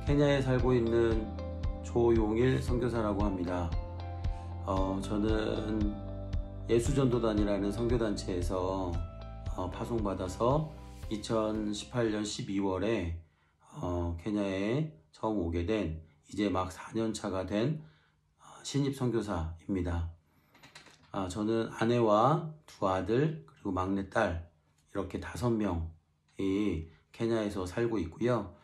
케냐에 살고 있는 조용일 선교사라고 합니다. 저는 예수전도단이라는 선교단체에서 파송받아서 2018년 12월에 케냐에 처음 오게 된 이제 막 4년 차가 된 신입 선교사입니다. 저는 아내와 두 아들 그리고 막내딸 이렇게 5명이 케냐에서 살고 있고요.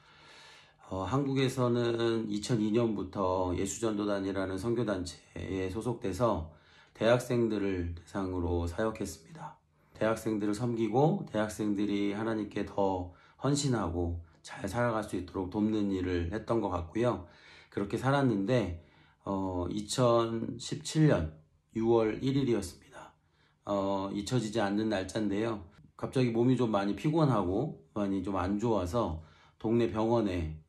한국에서는 2002년부터 예수전도단이라는 선교단체에 소속돼서 대학생들을 대상으로 사역했습니다. 대학생들을 섬기고 대학생들이 하나님께 더 헌신하고 잘 살아갈 수 있도록 돕는 일을 했던 것 같고요. 그렇게 살았는데 2017년 6월 1일이었습니다. 잊혀지지 않는 날짜인데요. 갑자기 몸이 좀 많이 피곤하고 많이 좀 안 좋아서 동네 병원에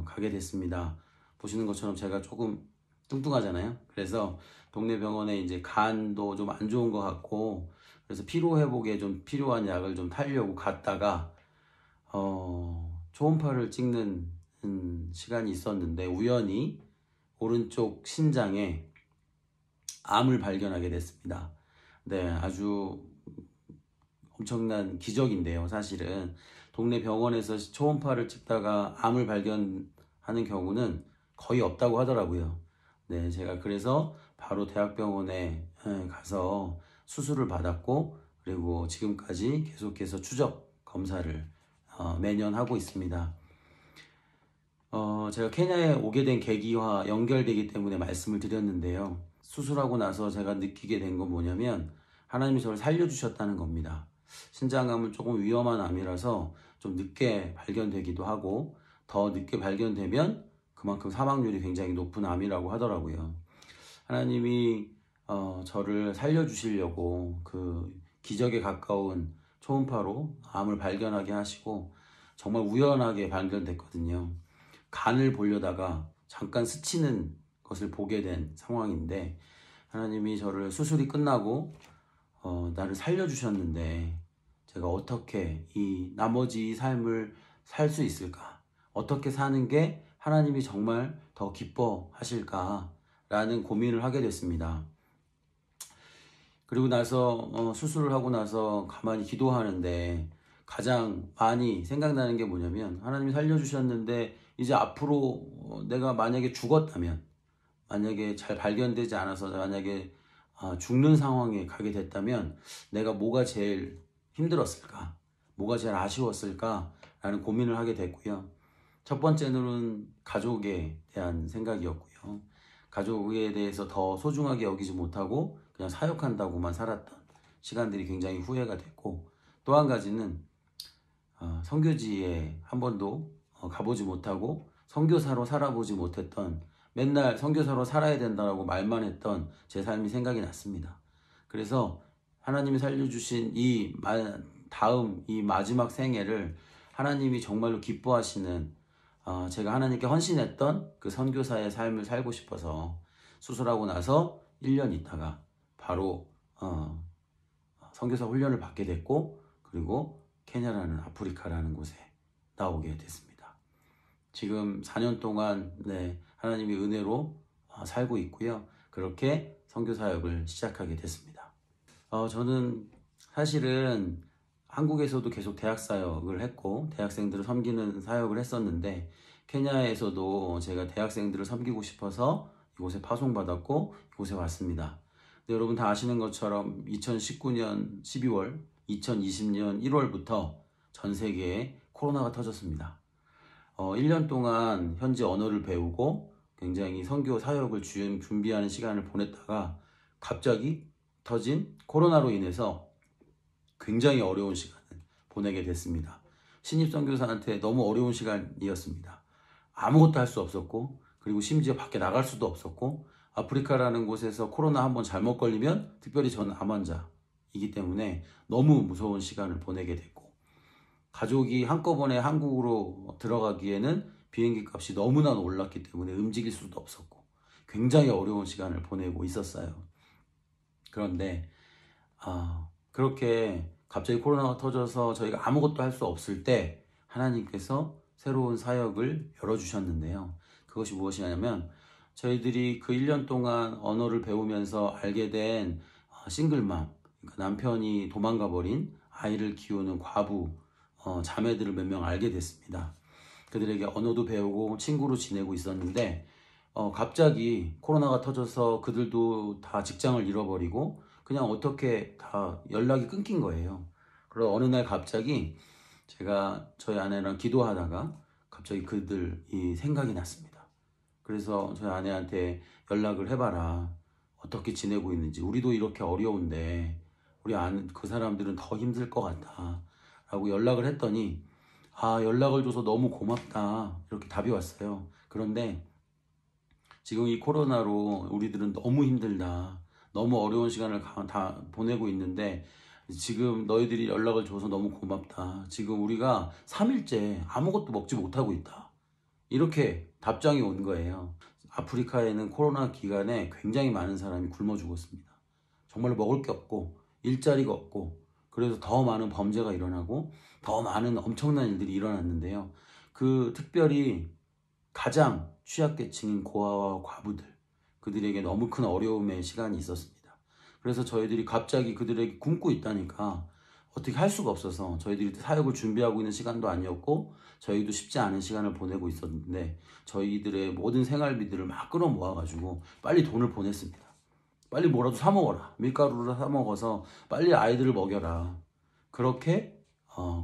가게 됐습니다. 보시는 것처럼 제가 조금 뚱뚱하잖아요. 그래서 동네 병원에 이제 간도 좀 안 좋은 것 같고 그래서 피로 회복에 좀 필요한 약을 좀 타려고 갔다가 초음파를 찍는 시간이 있었는데 우연히 오른쪽 신장에 암을 발견하게 됐습니다. 네, 아주 엄청난 기적인데요. 사실은 동네 병원에서 초음파를 찍다가 암을 발견하는 경우는 거의 없다고 하더라고요. 네, 제가 그래서 바로 대학병원에 가서 수술을 받았고 그리고 지금까지 계속해서 추적 검사를 매년 하고 있습니다. 제가 케냐에 오게 된 계기와 연결되기 때문에 말씀을 드렸는데요. 수술하고 나서 제가 느끼게 된 건 뭐냐면 하나님이 저를 살려주셨다는 겁니다. 신장암은 조금 위험한 암이라서 좀 늦게 발견되기도 하고 더 늦게 발견되면 그만큼 사망률이 굉장히 높은 암이라고 하더라고요. 하나님이 저를 살려주시려고 그 기적에 가까운 초음파로 암을 발견하게 하시고 정말 우연하게 발견됐거든요. 간을 보려다가 잠깐 스치는 것을 보게 된 상황인데 하나님이 저를 수술이 끝나고 나를 살려주셨는데 제가 어떻게 이 나머지 삶을 살 수 있을까? 어떻게 사는 게 하나님이 정말 더 기뻐하실까라는 고민을 하게 됐습니다. 그리고 나서 수술을 하고 나서 가만히 기도하는데 가장 많이 생각나는 게 뭐냐면 하나님이 살려주셨는데 이제 앞으로 내가 만약에 죽었다면 만약에 잘 발견되지 않아서 만약에 죽는 상황에 가게 됐다면 내가 뭐가 제일 힘들었을까? 뭐가 제일 아쉬웠을까? 라는 고민을 하게 됐고요. 첫 번째는 가족에 대한 생각이었고요. 가족에 대해서 더 소중하게 여기지 못하고 그냥 사역한다고만 살았던 시간들이 굉장히 후회가 됐고 또 한 가지는 선교지에 한 번도 가보지 못하고 선교사로 살아보지 못했던 맨날 선교사로 살아야 된다고 말만 했던 제 삶이 생각이 났습니다. 그래서 하나님이 살려주신 이 마지막 생애를 하나님이 정말로 기뻐하시는 제가 하나님께 헌신했던 그 선교사의 삶을 살고 싶어서 수술하고 나서 1년 있다가 바로 선교사 훈련을 받게 됐고 그리고 케냐라는 아프리카라는 곳에 나오게 됐습니다. 지금 4년 동안 하나님의 은혜로 살고 있고요. 그렇게 선교사역을 시작하게 됐습니다. 저는 사실은 한국에서도 계속 대학사역을 했고 대학생들을 섬기는 사역을 했었는데 케냐에서도 제가 대학생들을 섬기고 싶어서 이곳에 파송받았고 이곳에 왔습니다. 여러분 다 아시는 것처럼 2019년 12월, 2020년 1월부터 전 세계에 코로나가 터졌습니다. 1년 동안 현지 언어를 배우고 굉장히 선교 사역을 준비하는 시간을 보냈다가 갑자기 터진 코로나로 인해서 굉장히 어려운 시간을 보내게 됐습니다. 신입 선교사한테 너무 어려운 시간이었습니다. 아무것도 할 수 없었고 그리고 심지어 밖에 나갈 수도 없었고 아프리카라는 곳에서 코로나 한번 잘못 걸리면 특별히 저는 암 환자이기 때문에 너무 무서운 시간을 보내게 됐고 가족이 한꺼번에 한국으로 들어가기에는 비행기 값이 너무나 올랐기 때문에 움직일 수도 없었고 굉장히 어려운 시간을 보내고 있었어요. 그런데 그렇게 갑자기 코로나가 터져서 저희가 아무것도 할 수 없을 때 하나님께서 새로운 사역을 열어주셨는데요. 그것이 무엇이냐면 저희들이 그 1년 동안 언어를 배우면서 알게 된 싱글맘, 그러니까 남편이 도망가 버린 아이를 키우는 과부 자매들을 몇 명 알게 됐습니다. 그들에게 언어도 배우고 친구로 지내고 있었는데 갑자기 코로나가 터져서 그들도 다 직장을 잃어버리고 그냥 어떻게 다 연락이 끊긴 거예요. 그리고 어느 날 갑자기 제가 저희 아내랑 기도하다가 갑자기 그들이 생각이 났습니다. 그래서 저희 아내한테 연락을 해봐라. 어떻게 지내고 있는지. 우리도 이렇게 어려운데 그 사람들은 더 힘들 것 같다. 라고 연락을 했더니 연락을 줘서 너무 고맙다. 이렇게 답이 왔어요. 그런데 지금 이 코로나로 우리들은 너무 힘들다. 너무 어려운 시간을 다 보내고 있는데 지금 너희들이 연락을 줘서 너무 고맙다. 지금 우리가 3일째 아무것도 먹지 못하고 있다. 이렇게 답장이 온 거예요. 아프리카에는 코로나 기간에 굉장히 많은 사람이 굶어 죽었습니다. 정말로 먹을 게 없고 일자리가 없고 그래서 더 많은 범죄가 일어나고 더 많은 엄청난 일들이 일어났는데요. 그 특별히 가장 취약계층인 고아와 과부들, 그들에게 너무 큰 어려움의 시간이 있었습니다. 그래서 저희들이 갑자기 그들에게 굶고 있다니까 어떻게 할 수가 없어서 저희들이 사역을 준비하고 있는 시간도 아니었고 저희도 쉽지 않은 시간을 보내고 있었는데 저희들의 모든 생활비들을 막 끌어모아가지고 빨리 돈을 보냈습니다. 빨리 뭐라도 사 먹어라. 밀가루를 사 먹어서 빨리 아이들을 먹여라. 그렇게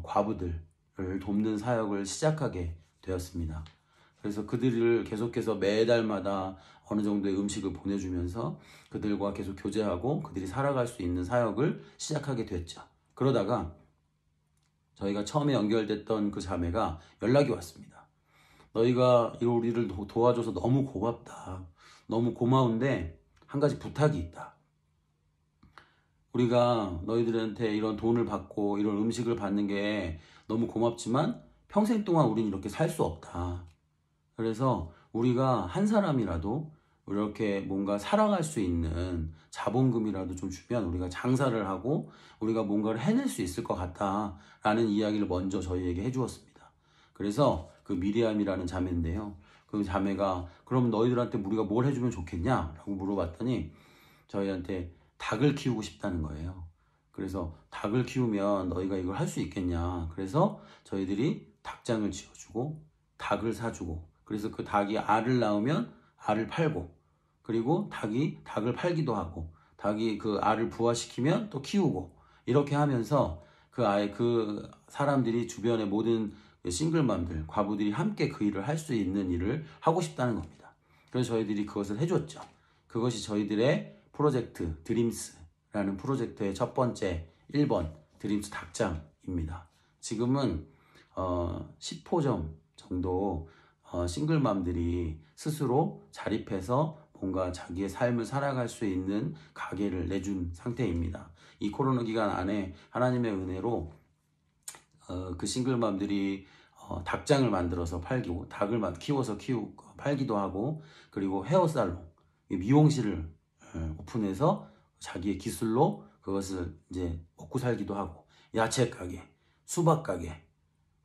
과부들을 돕는 사역을 시작하게 되었습니다. 그래서 그들을 계속해서 매달마다 어느 정도의 음식을 보내주면서 그들과 계속 교제하고 그들이 살아갈 수 있는 사역을 시작하게 됐죠. 그러다가 저희가 처음에 연결됐던 그 자매가 연락이 왔습니다. 너희가 우리를 도와줘서 너무 고맙다. 너무 고마운데 한 가지 부탁이 있다. 우리가 너희들한테 이런 돈을 받고 이런 음식을 받는 게 너무 고맙지만 평생 동안 우린 이렇게 살 수 없다. 그래서 우리가 한 사람이라도 이렇게 뭔가 살아갈 수 있는 자본금이라도 좀 주면 우리가 장사를 하고 우리가 뭔가를 해낼 수 있을 것 같다라는 이야기를 먼저 저희에게 해주었습니다. 그래서 그 미리암이라는 자매인데요. 그 자매가 그럼 너희들한테 우리가 뭘 해주면 좋겠냐? 라고 물어봤더니 저희한테 닭을 키우고 싶다는 거예요. 그래서 닭을 키우면 너희가 이걸 할 수 있겠냐? 그래서 저희들이 닭장을 지어주고 닭을 사주고 그래서 그 닭이 알을 낳으면 알을 팔고 그리고 닭이 닭을 팔기도 하고 닭이 그 알을 부화시키면 또 키우고 이렇게 하면서 그 사람들이 주변의 모든 싱글맘들, 과부들이 함께 그 일을 할 수 있는 일을 하고 싶다는 겁니다. 그래서 저희들이 그것을 해줬죠. 그것이 저희들의 프로젝트 드림스라는 프로젝트의 첫 번째 1번 드림스 닭장입니다. 지금은 10호점 정도 싱글맘들이 스스로 자립해서 뭔가 자기의 삶을 살아갈 수 있는 가게를 내준 상태입니다. 이 코로나 기간 안에 하나님의 은혜로 그 싱글맘들이 닭장을 만들어서 팔기고 닭을 키워서 팔기도 하고 그리고 헤어살롱, 미용실을 오픈해서 자기의 기술로 그것을 이제 먹고 살기도 하고 야채 가게, 수박 가게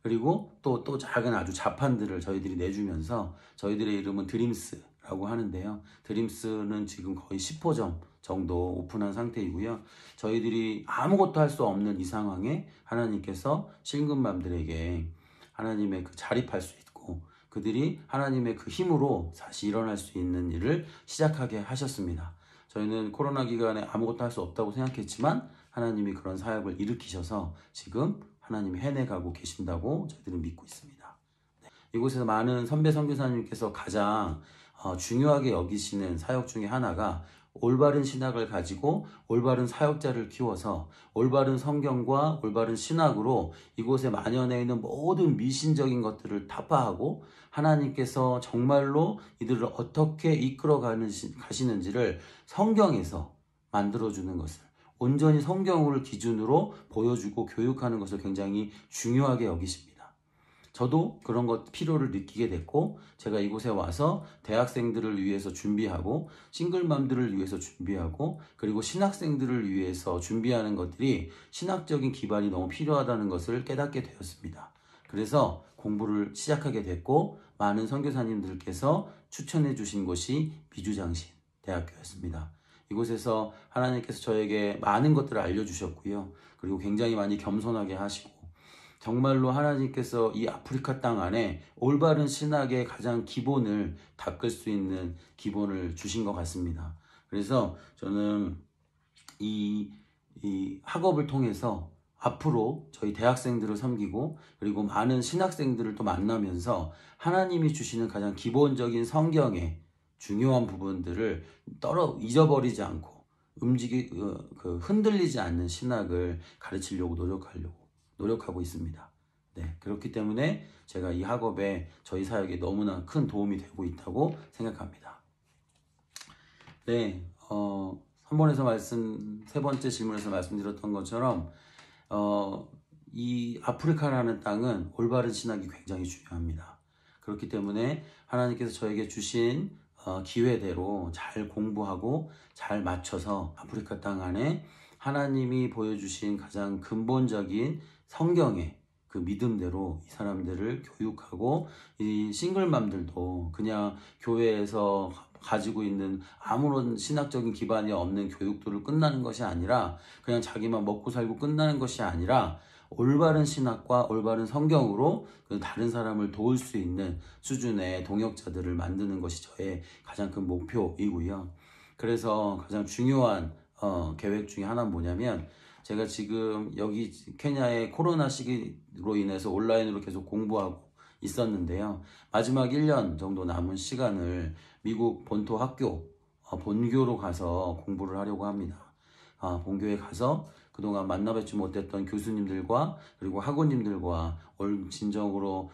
그리고 또 작은 아주 자판들을 저희들이 내주면서 저희들의 이름은 드림스라고 하는데요. 드림스는 지금 거의 10호점 정도 오픈한 상태이고요. 저희들이 아무것도 할 수 없는 이 상황에 하나님께서 싱글맘들에게 하나님의 그 자립할 수 있고 그들이 하나님의 그 힘으로 다시 일어날 수 있는 일을 시작하게 하셨습니다. 저희는 코로나 기간에 아무것도 할 수 없다고 생각했지만 하나님이 그런 사역을 일으키셔서 지금 하나님이 해내가고 계신다고 저희들은 믿고 있습니다. 네. 이곳에서 많은 선배 선교사님께서 가장 중요하게 여기시는 사역 중에 하나가 올바른 신학을 가지고 올바른 사역자를 키워서 올바른 성경과 올바른 신학으로 이곳에 만연해 있는 모든 미신적인 것들을 타파하고 하나님께서 정말로 이들을 어떻게 이끌어 가시는지를 성경에서 만들어주는 것을 온전히 성경을 기준으로 보여주고 교육하는 것을 굉장히 중요하게 여기십니다. 저도 그런 것 필요를 느끼게 됐고 제가 이곳에 와서 대학생들을 위해서 준비하고 싱글맘들을 위해서 준비하고 그리고 신학생들을 위해서 준비하는 것들이 신학적인 기반이 너무 필요하다는 것을 깨닫게 되었습니다. 그래서 공부를 시작하게 됐고 많은 선교사님들께서 추천해 주신 곳이 미주장신 대학교였습니다. 이곳에서 하나님께서 저에게 많은 것들을 알려주셨고요. 그리고 굉장히 많이 겸손하게 하시고 정말로 하나님께서 이 아프리카 땅 안에 올바른 신학의 가장 기본을 닦을 수 있는 기본을 주신 것 같습니다. 그래서 저는 이 학업을 통해서 앞으로 저희 대학생들을 섬기고 그리고 많은 신학생들을 또 만나면서 하나님이 주시는 가장 기본적인 성경의 중요한 부분들을 잊어버리지 않고 흔들리지 않는 신학을 가르치려고 노력하고 있습니다. 네, 그렇기 때문에 제가 이 학업에 저희 사역에 너무나 큰 도움이 되고 있다고 생각합니다. 네, 3번에서 세 번째 질문에서 말씀드렸던 것처럼 이 아프리카라는 땅은 올바른 신학이 굉장히 중요합니다. 그렇기 때문에 하나님께서 저에게 주신 기회대로 잘 공부하고 잘 맞춰서 아프리카 땅 안에 하나님이 보여주신 가장 근본적인 성경의 그 믿음대로 이 사람들을 교육하고 이 싱글맘들도 그냥 교회에서 가지고 있는 아무런 신학적인 기반이 없는 교육들을 끝나는 것이 아니라 그냥 자기만 먹고 살고 끝나는 것이 아니라 올바른 신학과 올바른 성경으로 다른 사람을 도울 수 있는 수준의 동역자들을 만드는 것이 저의 가장 큰 목표이고요. 그래서 가장 중요한 계획 중에 하나는 뭐냐면 제가 지금 여기 케냐의 코로나 시기로 인해서 온라인으로 계속 공부하고 있었는데요. 마지막 1년 정도 남은 시간을 미국 본토 학교, 본교로 가서 공부를 하려고 합니다. 본교에 가서 그동안 만나뵙지 못했던 교수님들과 그리고 학우님들과 진정으로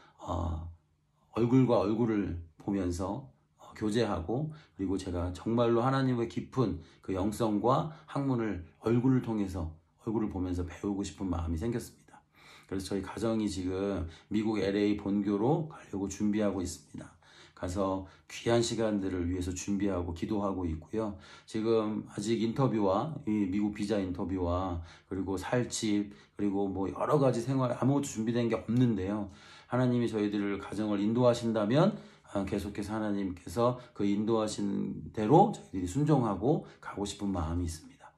얼굴과 얼굴을 보면서 교제하고 그리고 제가 정말로 하나님의 깊은 그 영성과 학문을 얼굴을 보면서 배우고 싶은 마음이 생겼습니다. 그래서 저희 가정이 지금 미국 LA 본교로 가려고 준비하고 있습니다. 가서 귀한 시간들을 위해서 준비하고 기도하고 있고요. 지금 아직 인터뷰와 이 미국 비자 인터뷰와 그리고 살집 그리고 뭐 여러 가지 생활 아무것도 준비된 게 없는데요. 하나님이 저희들을 가정을 인도하신다면 계속해서 하나님께서 그 인도하신 대로 저희들이 순종하고 가고 싶은 마음이 있습니다.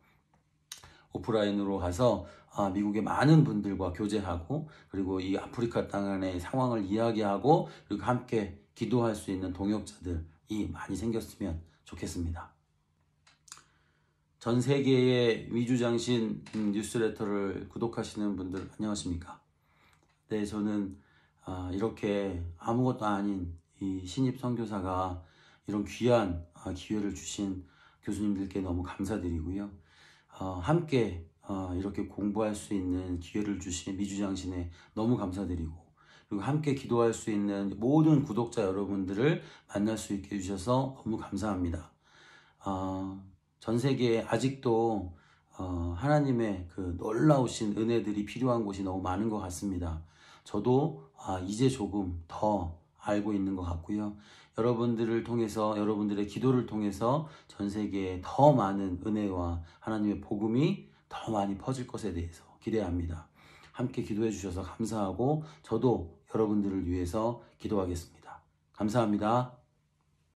오프라인으로 가서 미국의 많은 분들과 교제하고 그리고 이 아프리카 땅 안의 상황을 이야기하고 그리고 함께 기도할 수 있는 동역자들이 많이 생겼으면 좋겠습니다. 전 세계의 미주장신 뉴스레터를 구독하시는 분들 안녕하십니까? 네, 저는 이렇게 아무것도 아닌 이 신입 선교사가 이런 귀한 기회를 주신 교수님들께 너무 감사드리고요. 함께 이렇게 공부할 수 있는 기회를 주신 미주장신에 너무 감사드리고 그리고 함께 기도할 수 있는 모든 구독자 여러분들을 만날 수 있게 해주셔서 너무 감사합니다. 전 세계에 아직도 하나님의 그 놀라우신 은혜들이 필요한 곳이 너무 많은 것 같습니다. 저도 이제 조금 더 알고 있는 것 같고요. 여러분들을 통해서 여러분들의 기도를 통해서 전 세계에 더 많은 은혜와 하나님의 복음이 더 많이 퍼질 것에 대해서 기대합니다. 함께 기도해 주셔서 감사하고 저도 여러분들을 위해서 기도하겠습니다. 감사합니다.